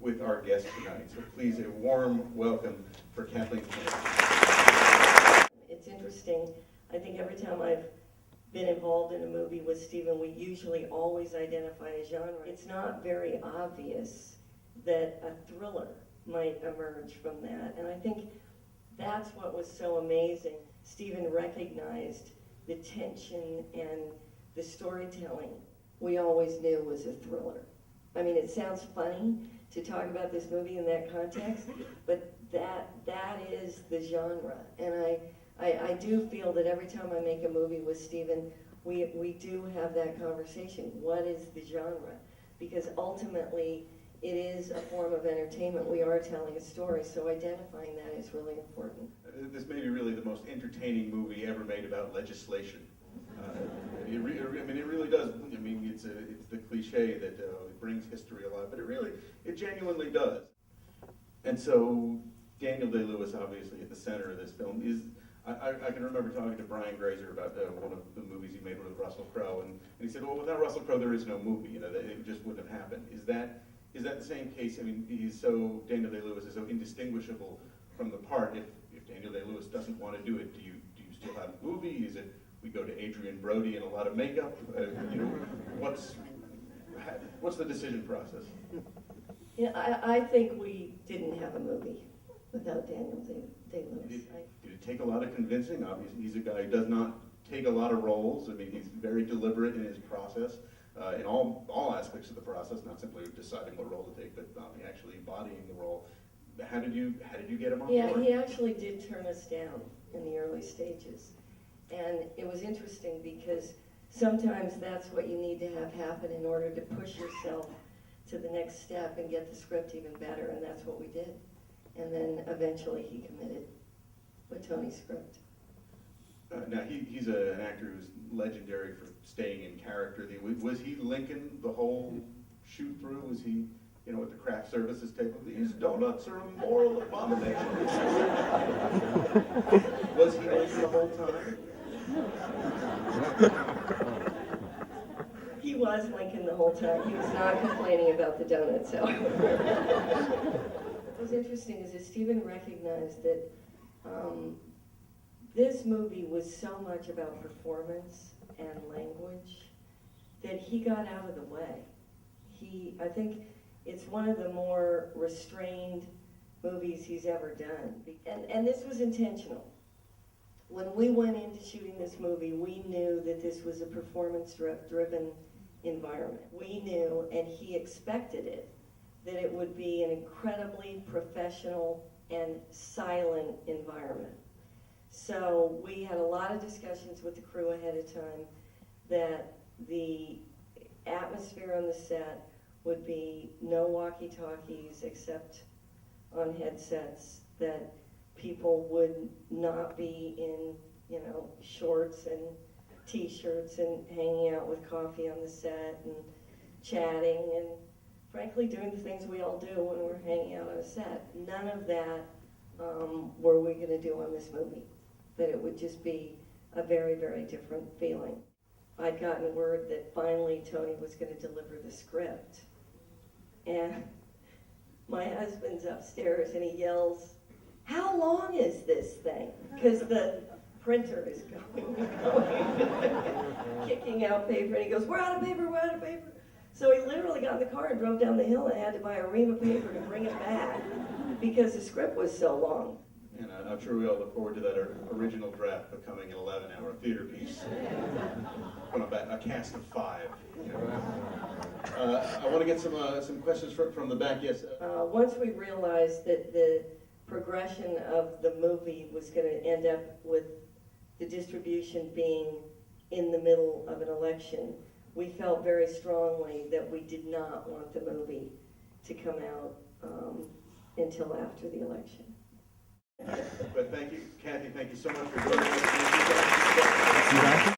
with our guest tonight. So please, a warm welcome for Kathleen Kennedy. It's interesting. I think every time I've been involved in a movie with Stephen, we usually always identify a genre. It's not very obvious that a thriller might emerge from that. And I think that's what was so amazing. Stephen recognized the tension and the storytelling we always knew was a thriller. I mean, it sounds funny to talk about this movie in that context, but that is the genre. And I do feel that every time I make a movie with Stephen, we do have that conversation. What is the genre? Because ultimately, it is a form of entertainment. We are telling a story, so identifying that is really important. This may be really the most entertaining movie ever made about legislation. It really does. I mean, it's the cliche that it brings history alive, but it genuinely does. And so Daniel Day-Lewis, obviously at the center of this film, is. I can remember talking to Brian Grazer about one of the movies he made with Russell Crowe, and he said, "Well, without Russell Crowe, there is no movie. You know, it just wouldn't have happened." Is that the same case? I mean, Daniel Day-Lewis is so indistinguishable from the part. If Daniel Day-Lewis doesn't want to do it, do you still have a movie? Is it we go to Adrian Brody and a lot of makeup? What's the decision process? Yeah, I think we didn't have a movie without Daniel Day-Lewis. Did it take a lot of convincing? Obviously, he's a guy who does not take a lot of roles. I mean, he's very deliberate in his process, in all aspects of the process, not simply deciding what role to take, but actually embodying the role. How did you get him on board? Yeah, he actually did turn us down in the early stages. And it was interesting because sometimes that's what you need to have happen in order to push yourself to the next step and get the script even better, and that's what we did. And then eventually he committed with Tony's script. Now, he's an actor who's legendary for staying in character. Was he Lincoln the whole shoot through? Was he, at the craft services table? These donuts are a moral abomination. Was he Lincoln the whole time? He was Lincoln the whole time. He was not complaining about the donuts. So. What was interesting is that Stephen recognized that this movie was so much about performance and language that he got out of the way. I think it's one of the more restrained movies he's ever done. And this was intentional. When we went into shooting this movie, we knew that this was a performance-driven environment. We knew, and he expected it, that it would be an incredibly professional and silent environment. So we had a lot of discussions with the crew ahead of time that the atmosphere on the set would be no walkie-talkies except on headsets, that people would not be in, shorts and t-shirts and hanging out with coffee on the set and chatting and frankly doing the things we all do when we're hanging out on a set. None of that were we going to do on this movie. That it would just be a very, very different feeling. I'd gotten word that finally Tony was going to deliver the script. And my husband's upstairs and he yells, "How long is this thing?" Because the printer is going, kicking out paper, and he goes, "We're out of paper, we're out of paper." So he literally got in the car and drove down the hill and had to buy a ream of paper to bring it back because the script was so long. And I'm sure we all look forward to that original draft becoming an 11-hour theater piece. A cast of 5. I want to get some questions from the back. Yes. Once we realized that the progression of the movie was going to end up with the distribution being in the middle of an election, we felt very strongly that we did not want the movie to come out until after the election. But thank you, Kathy, thank you so much for joining us.